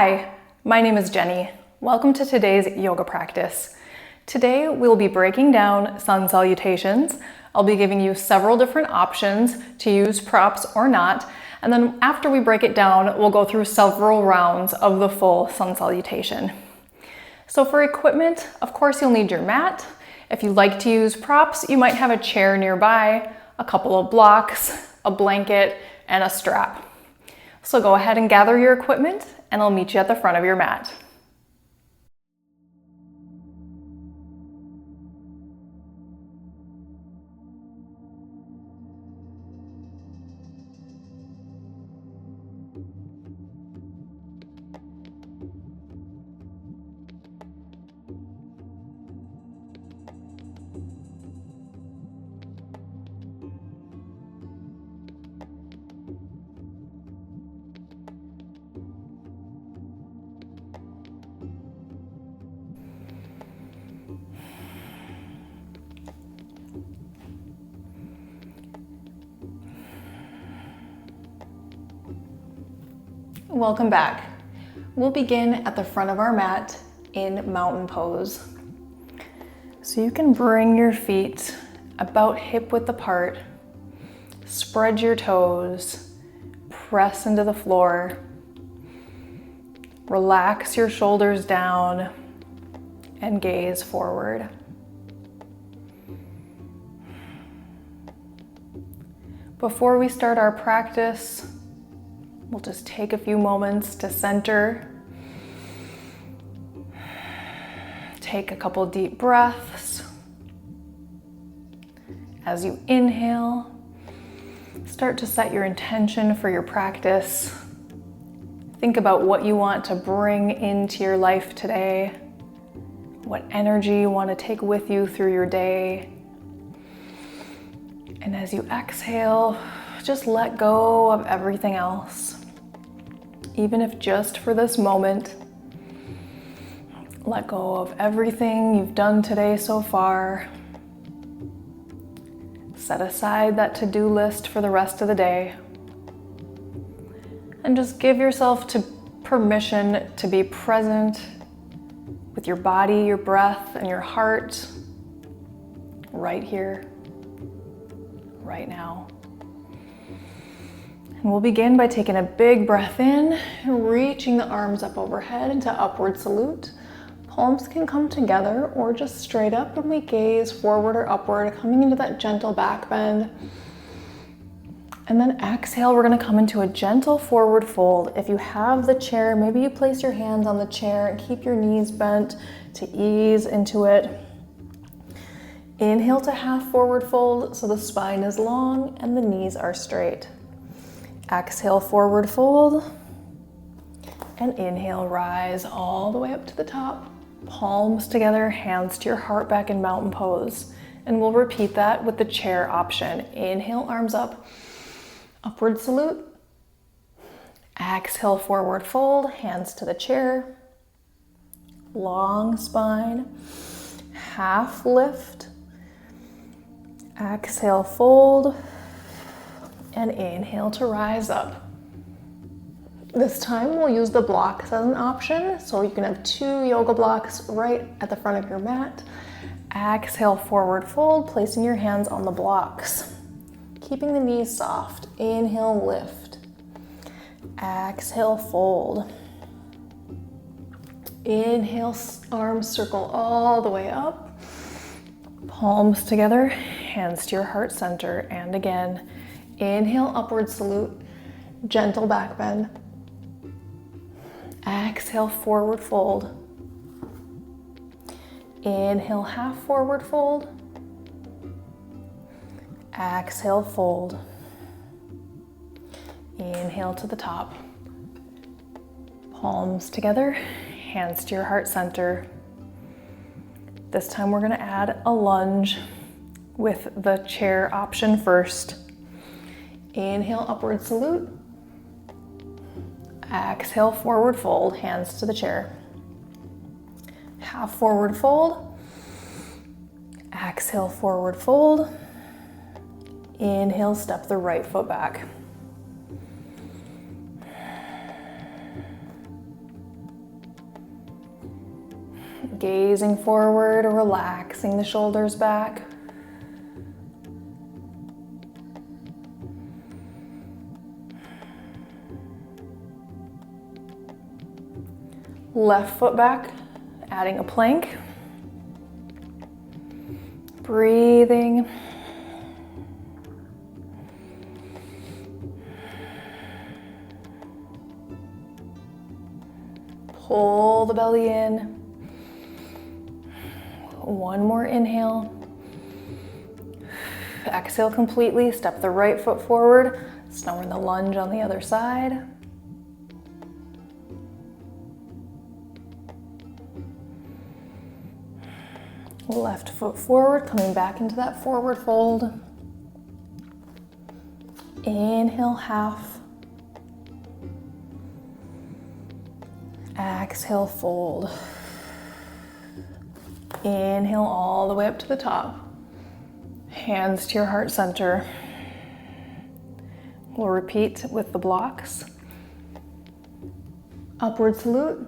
Hi, my name is Jenny. Welcome to today's yoga practice. Today we'll be breaking down sun salutations. I'll be giving you several different options to use props or not, and then after we break it down, we'll go through several rounds of the full sun salutation. So for equipment, of course you'll need your mat. If you like to use props, you might have a chair nearby, a couple of blocks, a blanket, and a strap. So go ahead and gather your equipment, and I'll meet you at the front of your mat. Welcome back. We'll begin at the front of our mat in mountain pose. So you can bring your feet about hip width apart, spread your toes, press into the floor, relax your shoulders down, and gaze forward. Before we start our practice, we'll just take a few moments to center. Take a couple deep breaths. As you inhale, start to set your intention for your practice. Think about what you want to bring into your life today, what energy you want to take with you through your day. And as you exhale, just let go of everything else. Even if just for this moment, let go of everything you've done today so far. Set aside that to-do list for the rest of the day. And just give yourself permission to be present with your body, your breath, and your heart right here, right now. And we'll begin by taking a big breath in, reaching the arms up overhead into upward salute. Palms can come together or just straight up, and we gaze forward or upward, coming into that gentle back bend. And then exhale, we're gonna come into a gentle forward fold. If you have the chair, maybe you place your hands on the chair and keep your knees bent to ease into it. Inhale to half forward fold so the spine is long and the knees are straight. Exhale, forward fold, and inhale, rise all the way up to the top. Palms together, hands to your heart back in mountain pose. And we'll repeat that with the chair option. Inhale, arms up, upward salute. Exhale, forward fold, hands to the chair. Long spine, half lift. Exhale, fold. And inhale to rise up. This time we'll use the blocks as an option, so you can have 2 yoga blocks right at the front of your mat. Exhale, forward fold, placing your hands on the blocks. Keeping the knees soft. Inhale, lift. Exhale, fold. Inhale, arms circle all the way up. Palms together, hands to your heart center, and again. Inhale, upward salute, gentle back bend. Exhale, forward fold. Inhale, half forward fold. Exhale, fold. Inhale to the top. Palms together, hands to your heart center. This time we're gonna add a lunge with the chair option first. Inhale, upward salute. Exhale, forward fold, hands to the chair. Half forward fold. Exhale, forward fold. Inhale, step the right foot back. gazing forward, relaxing the shoulders back. Left foot back, adding a plank. Breathing. Pull the belly in. One more inhale. Exhale completely. Step the right foot forward. Now we're in the lunge on the other side. Left foot forward, coming back into that forward fold. Inhale, half. Exhale, fold. Inhale all the way up to the top. Hands to your heart center. We'll repeat with the blocks. Upward salute.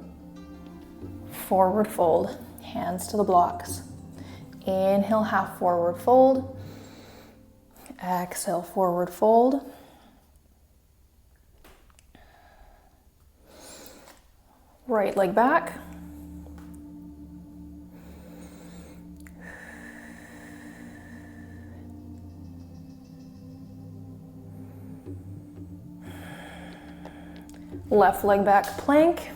Forward fold. Hands to the blocks. Inhale, half forward fold. Exhale, forward fold. Right leg back. Left leg back, plank.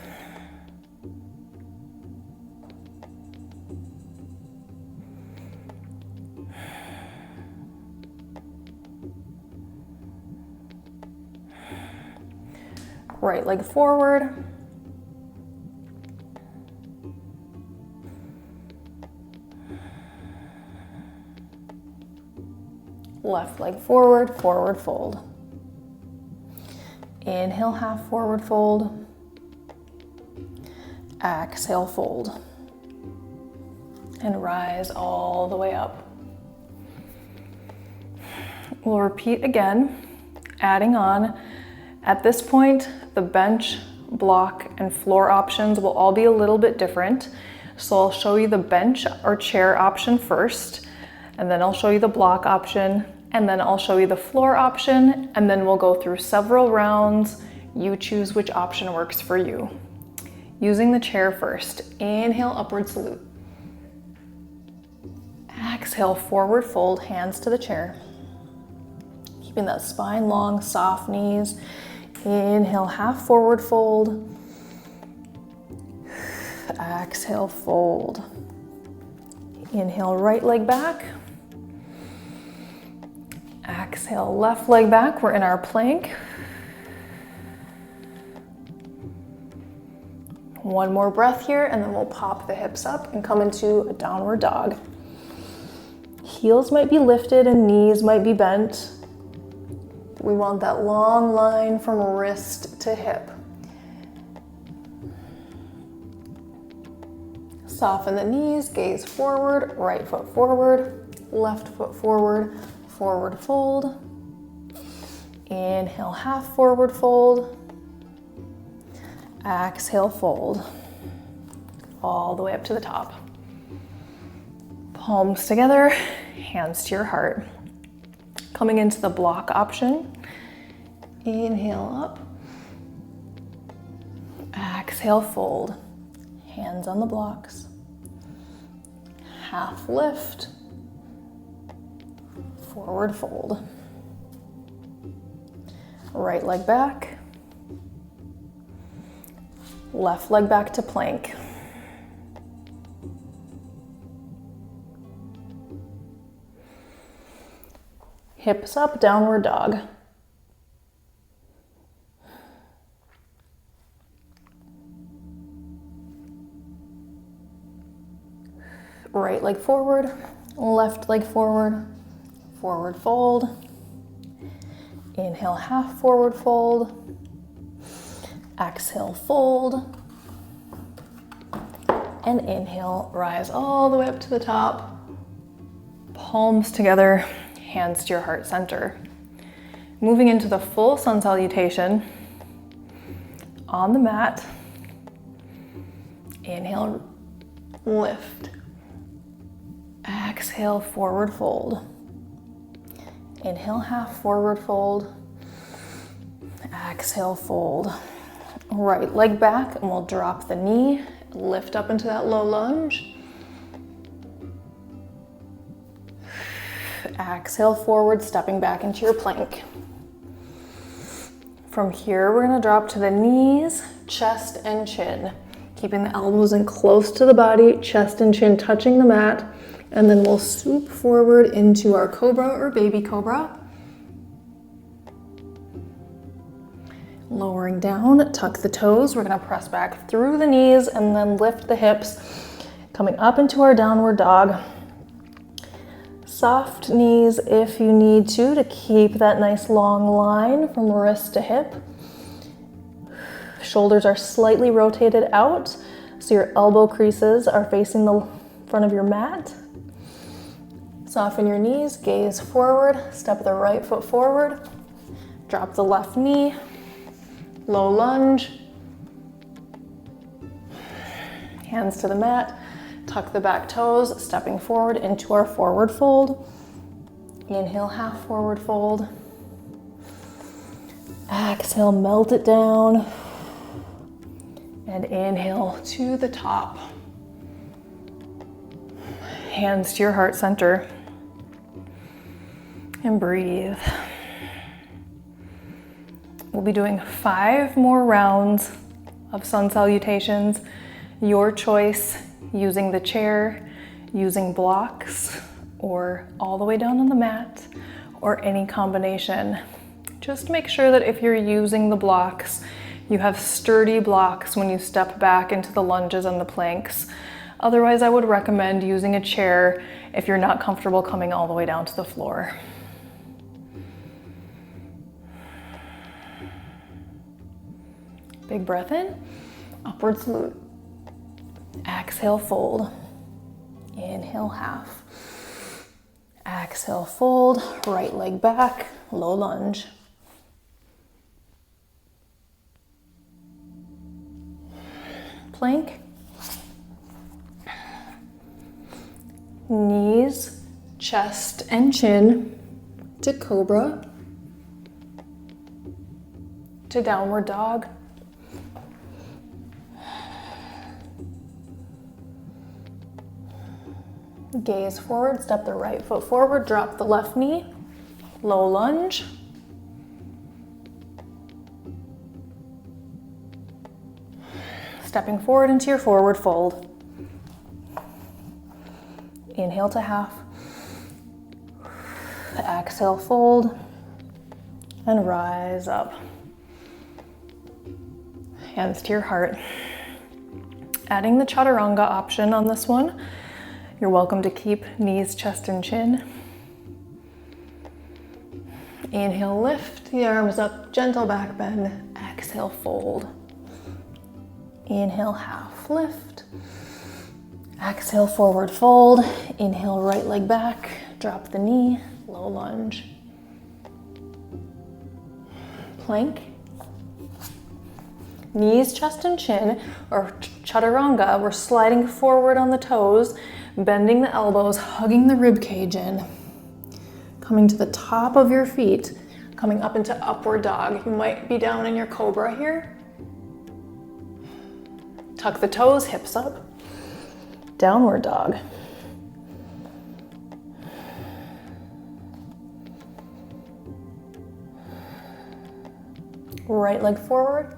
Right leg forward. Left leg forward, forward fold. Inhale, half forward fold. Exhale, fold. And rise all the way up. We'll repeat again, adding on. At this point, the bench, block, and floor options will all be a little bit different. So I'll show you the bench or chair option first, and then I'll show you the block option, and then I'll show you the floor option, and then we'll go through several rounds. You choose which option works for you. Using the chair first, inhale, upward salute. Exhale, forward fold, hands to the chair. Keeping that spine long, soft knees. Inhale, half forward fold. Exhale, fold. Inhale, right leg back. Exhale, left leg back. We're in our plank. One more breath here, and then we'll pop the hips up and come into a downward dog. Heels might be lifted and knees might be bent. We want that long line from wrist to hip. Soften the knees, gaze forward, right foot forward, left foot forward, forward fold. Inhale, half forward fold. Exhale, fold. All the way up to the top. Palms together, hands to your heart. Coming into the block option. Inhale up. Exhale, fold. Hands on the blocks. Half lift. Forward fold. Right leg back. Left leg back to plank. Hips up, downward dog. Right leg forward, left leg forward, forward fold. Inhale, half forward fold. Exhale, fold. And inhale, rise all the way up to the top. Palms together, hands to your heart center. Moving into the full sun salutation on the mat. Inhale, lift. Exhale, forward fold. Inhale, half forward fold. Exhale, fold. Right leg back, and we'll drop the knee, lift up into that low lunge. Exhale, forward, stepping back into your plank. From here, we're gonna drop to the knees, chest and chin, keeping the elbows in close to the body, chest and chin touching the mat, and then we'll swoop forward into our cobra or baby cobra. Lowering down, tuck the toes. We're gonna press back through the knees and then lift the hips, coming up into our downward dog. Soft knees if you need to keep that nice long line from wrist to hip. Shoulders are slightly rotated out, so your elbow creases are facing the front of your mat. Soften your knees, gaze forward, step the right foot forward, drop the left knee, low lunge, hands to the mat, tuck the back toes, stepping forward into our forward fold. Inhale, half forward fold. Exhale, melt it down. And inhale to the top. Hands to your heart center. And breathe. We'll be doing 5 more rounds of sun salutations. Your choice, using the chair, using blocks, or all the way down on the mat, or any combination. Just make sure that if you're using the blocks, you have sturdy blocks when you step back into the lunges and the planks. Otherwise, I would recommend using a chair if you're not comfortable coming all the way down to the floor. Big breath in, upward salute. Exhale, fold. Inhale, half. Exhale, fold. Right leg back, low lunge. Plank. Knees, chest and chin to cobra, to downward dog. Gaze forward, step the right foot forward, drop the left knee, low lunge. Stepping forward into your forward fold. Inhale to half. Exhale, fold, and rise up. Hands to your heart. Adding the chaturanga option on this one. You're welcome to keep knees, chest, and chin. Inhale, lift the arms up, gentle back bend. Exhale, fold. Inhale, half lift. Exhale, forward fold. Inhale, right leg back. Drop the knee, low lunge. Plank. Knees, chest, and chin, or chaturanga. We're sliding forward on the toes, bending the elbows, hugging the rib cage in. Coming to the top of your feet, coming up into upward dog. You might be down in your cobra here. Tuck the toes, hips up. Downward dog. Right leg forward,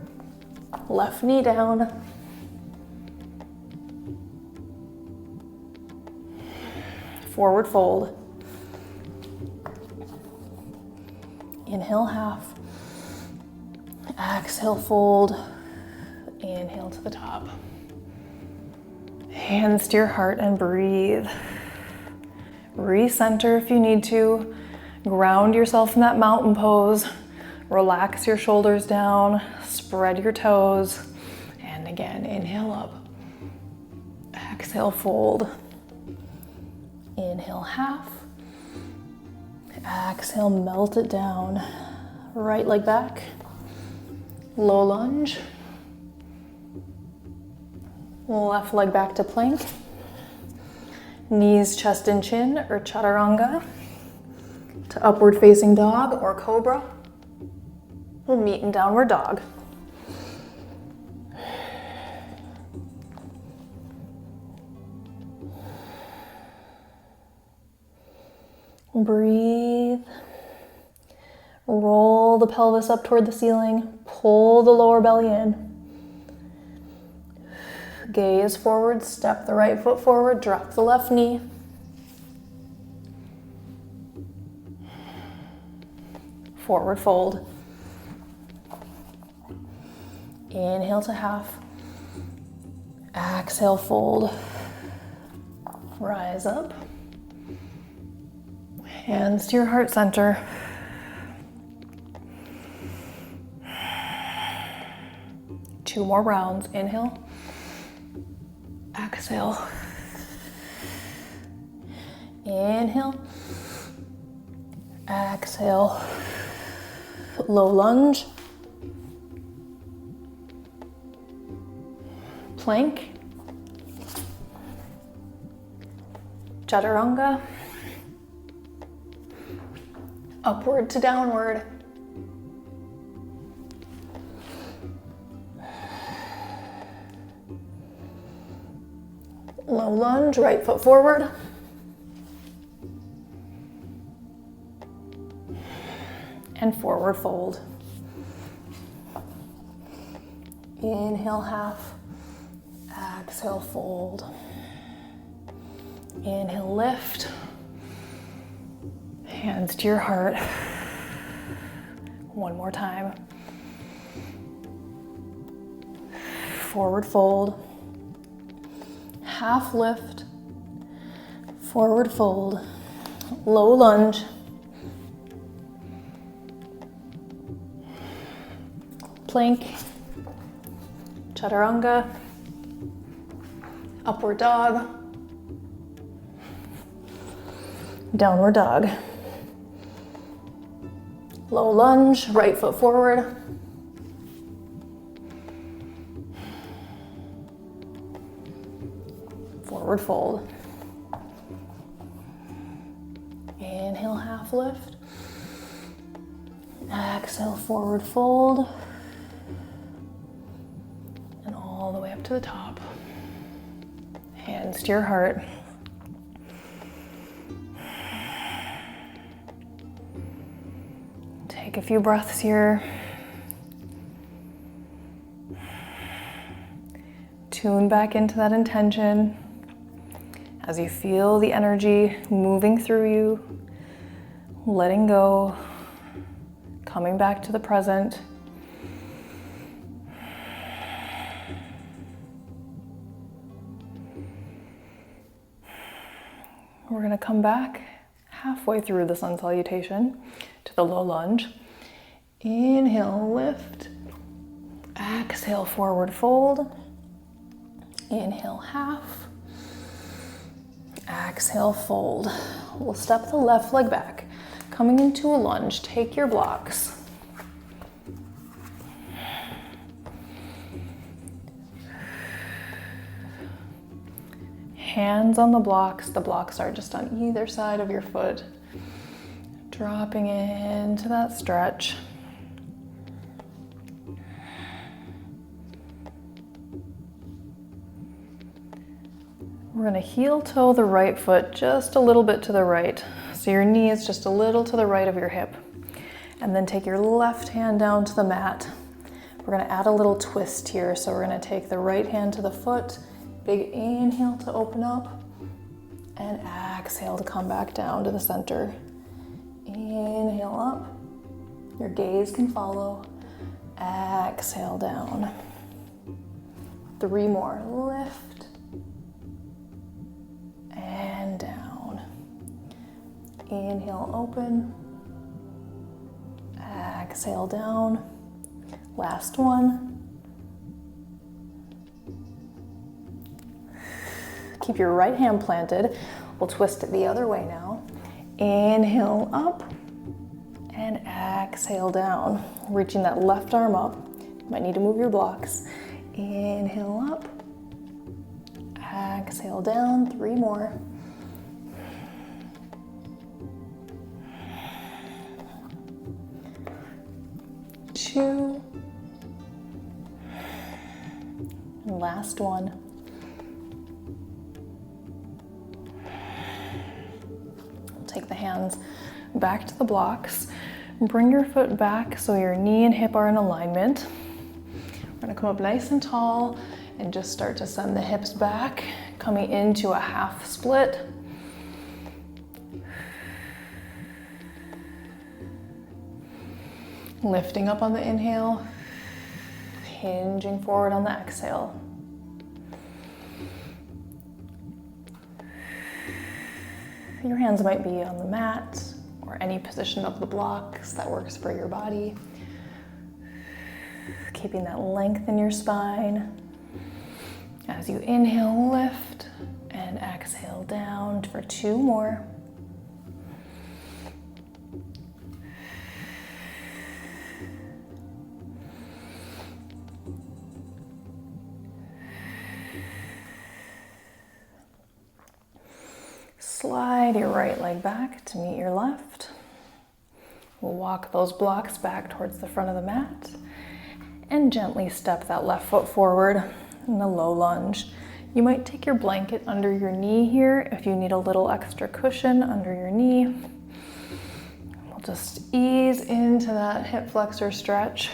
left knee down. Forward fold. Inhale, half. Exhale, fold. Inhale to the top. Hands to your heart and breathe. Recenter if you need to. Ground yourself in that mountain pose. Relax your shoulders down. Spread your toes. And again, inhale up. Exhale, fold. Inhale, half. Exhale, melt it down. Right leg back. Low lunge. Left leg back to plank. Knees, chest, and chin, or chaturanga, to upward facing dog or cobra. We'll meet in downward dog. Breathe. Roll the pelvis up toward the ceiling. Pull the lower belly in. Gaze forward, step the right foot forward, drop the left knee. Forward fold. Inhale to half. Exhale, fold. Rise up. Hands to your heart center. Two more rounds. Inhale. Exhale. Inhale. Exhale. Low lunge. Plank. Chaturanga. Upward to downward. Low lunge, right foot forward. And forward fold. Inhale, half. Exhale, fold. Inhale, lift. Hands to your heart. One more time. Forward fold. Half lift. Forward fold. Low lunge. Plank. Chaturanga. Upward dog. Downward dog. Low lunge, right foot forward. Forward fold. Inhale, half lift. Exhale, forward fold. And all the way up to the top. Hands to your heart. Take a few breaths here. Tune back into that intention as you feel the energy moving through you, letting go, coming back to the present. We're going to come back halfway through the sun salutation to the low lunge. Inhale, lift. Exhale, forward fold. Inhale, half. Exhale, fold. We'll step the left leg back. Coming into a lunge, take your blocks. Hands on the blocks are just on either side of your foot. Dropping into that stretch. We're going to heel toe the right foot just a little bit to the right. So your knee is just a little to the right of your hip. And then take your left hand down to the mat. We're going to add a little twist here. So we're going to take the right hand to the foot. Big inhale to open up. And exhale to come back down to the center. Inhale up. Your gaze can follow. Exhale down. 3 more. Lift. And down. Inhale, open. Exhale down. Last one. Keep your right hand planted. We'll twist it the other way now. Inhale up and exhale down. Reaching that left arm up. You might need to move your blocks. Inhale up. Exhale down. 3 more. 2, and last one. Take the hands back to the blocks. Bring your foot back so your knee and hip are in alignment. We're gonna come up nice and tall and just start to send the hips back, coming into a half split. Lifting up on the inhale, hinging forward on the exhale. Your hands might be on the mat or any position of the blocks that works for your body. Keeping that length in your spine. As you inhale, lift, and exhale down for 2 more. Slide your right leg back to meet your left. We'll walk those blocks back towards the front of the mat and gently step that left foot forward in the low lunge. You might take your blanket under your knee here if you need a little extra cushion under your knee. We'll just ease into that hip flexor stretch.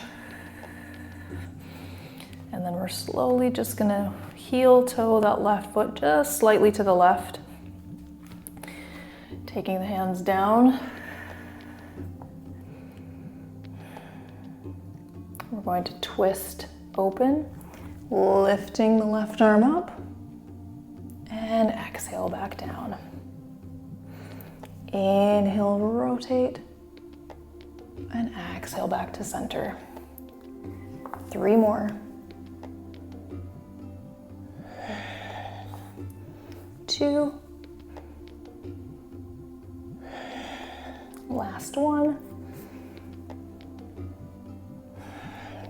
And then we're slowly just gonna heel toe that left foot just slightly to the left. Taking the hands down. We're going to twist open, lifting the left arm up, and exhale back down. Inhale, rotate, and exhale back to center. 3 more. 2. Last one.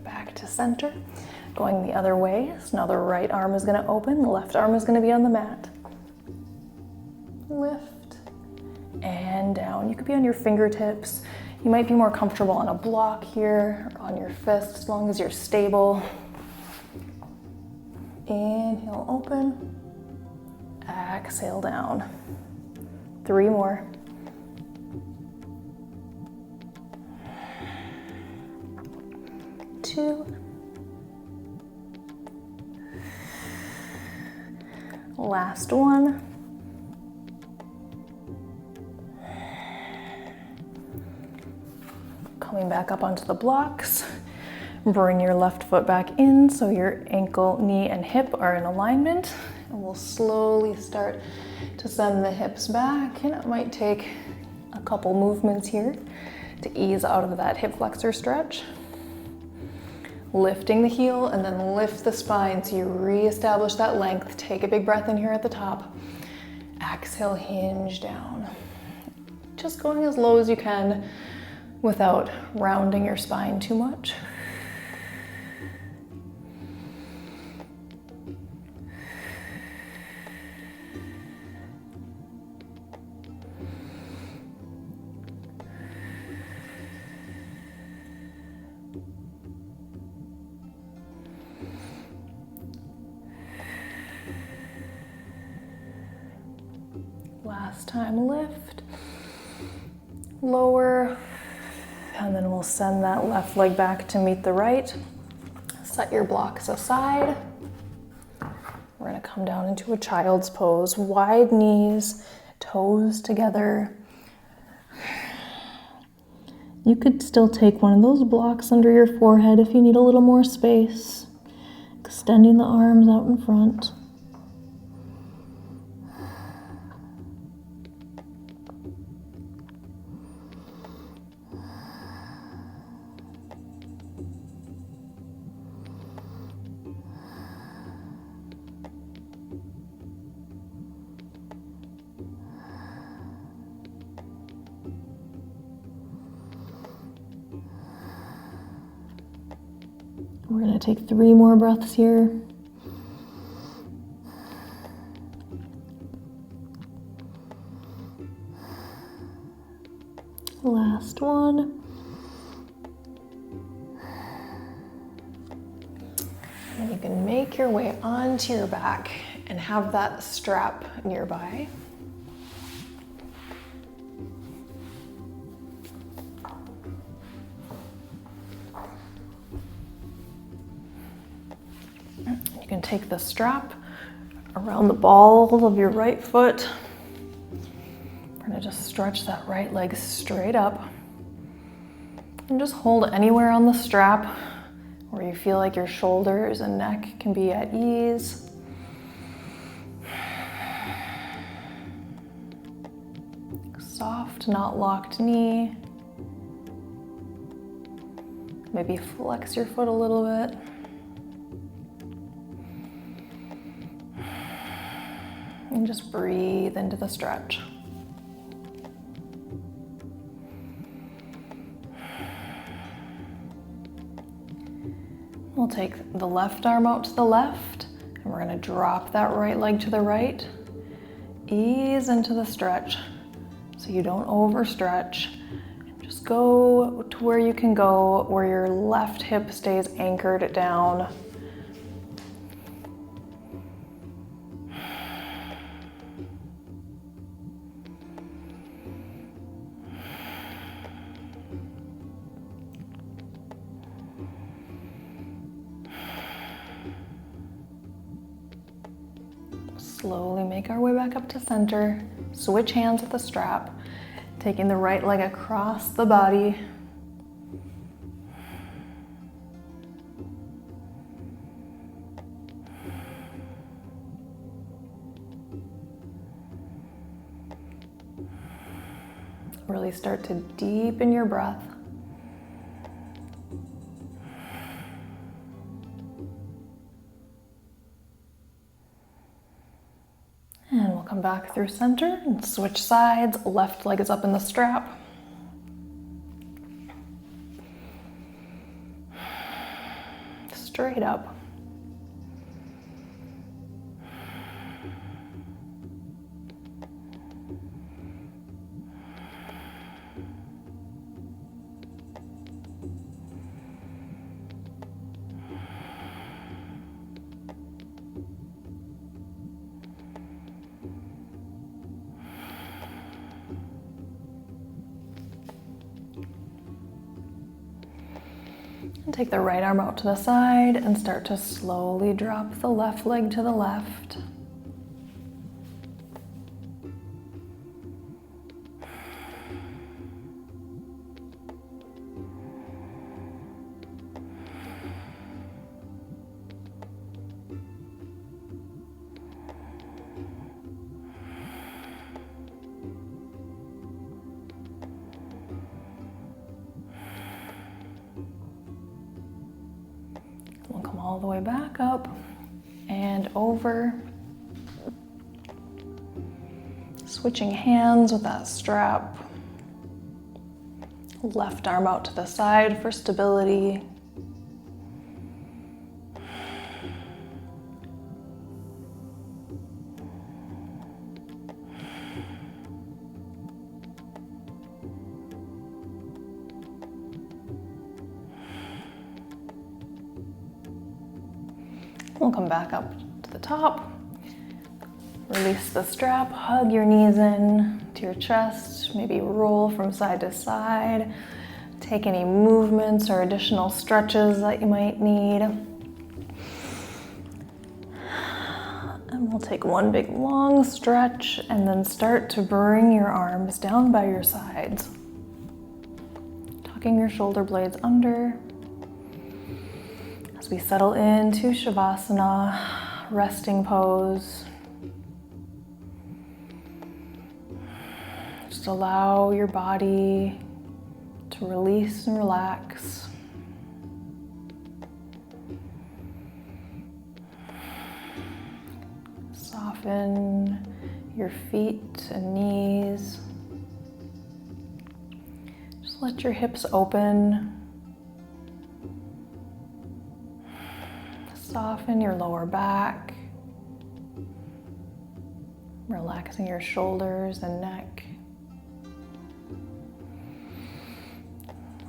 Back to center. Going the other way. So now the right arm is going to open, the left arm is going to be on the mat. Lift and down. You could be on your fingertips. You might be more comfortable on a block here or on your fist as long as you're stable. Inhale, open. Exhale down. 3 more. 2. Last one. Coming back up onto the blocks. Bring your left foot back in so your ankle, knee, and hip are in alignment. And we'll slowly start to send the hips back. And it might take a couple movements here to ease out of that hip flexor stretch. Lifting the heel and then lift the spine so you reestablish that length. Take a big breath in here at the top. Exhale, hinge down. Just going as low as you can without rounding your spine too much. Last time, lift, lower, and then we'll send that left leg back to meet the right. Set your blocks aside. We're gonna come down into a child's pose. Wide knees, toes together. You could still take one of those blocks under your forehead if you need a little more space. Extending the arms out in front. We're going to take 3 more breaths here. Last one. make your way onto your back and have that strap nearby. You can take the strap around the ball of your right foot. We're gonna just stretch that right leg straight up and just hold anywhere on the strap where you feel like your shoulders and neck can be at ease. Soft, not locked knee. Maybe flex your foot a little bit. And just breathe into the stretch. We'll take the left arm out to the left, and we're going to drop that right leg to the right. Ease into the stretch so you don't overstretch. Just go to where you can go, where your left hip stays anchored down. Slowly make our way back up to center. Switch hands with the strap, taking the right leg across the body. Really start to deepen your breath. And we'll come back through center and switch sides. Left leg is up in the strap. Straight up. And take the right arm out to the side and start to slowly drop the left leg to the left. We'll come all the way back up and over. Switching hands with that strap. Left arm out to the side for stability. We'll come back up to the top. Release the strap, hug your knees in to your chest, maybe roll from side to side. Take any movements or additional stretches that you might need. And we'll take one big long stretch and then start to bring your arms down by your sides. Tucking your shoulder blades under. As we settle into Shavasana, resting pose. Just allow your body to release and relax. Soften your feet and knees. Just let your hips open. Soften your lower back. Relaxing your shoulders and neck.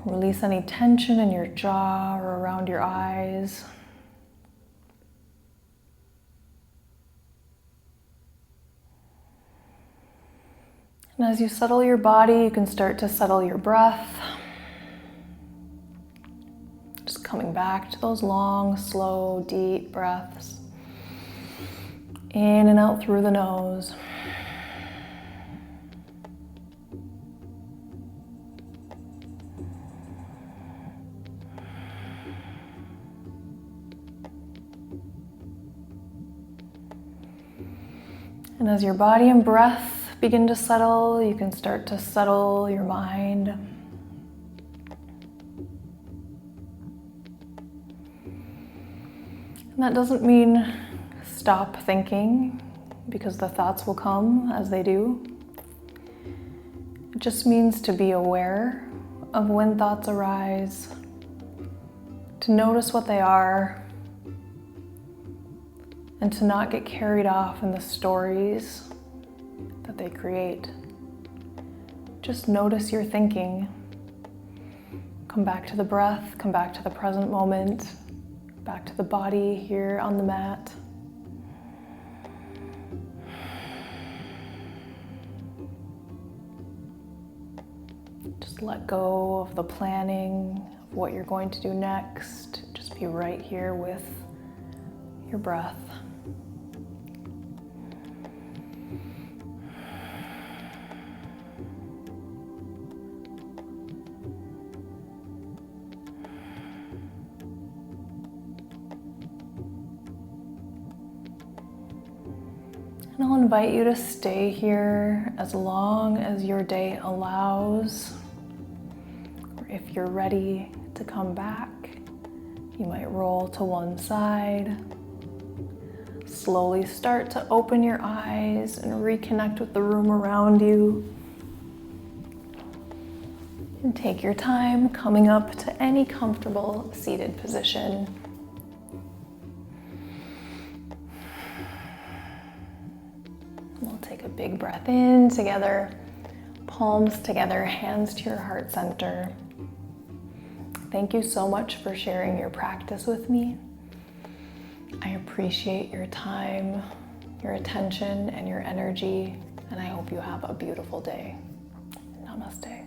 Release any tension in your jaw or around your eyes. And as you settle your body, you can start to settle your breath. Just coming back to those long, slow, deep breaths. In and out through the nose. And as your body and breath begin to settle, you can start to settle your mind. And that doesn't mean stop thinking, because the thoughts will come as they do. It just means to be aware of when thoughts arise, to notice what they are, and to not get carried off in the stories that they create. Just notice your thinking. Come back to the breath, come back to the present moment, back to the body here on the mat. Just let go of the planning of what you're going to do next. Just be right here with your breath. And I'll invite you to stay here as long as your day allows. Or if you're ready to come back, you might roll to one side. Slowly start to open your eyes and reconnect with the room around you. And take your time coming up to any comfortable seated position. We'll take a big breath in together, palms together, hands to your heart center. Thank you so much for sharing your practice with me. I appreciate your time, your attention, and your energy, and I hope you have a beautiful day. Namaste.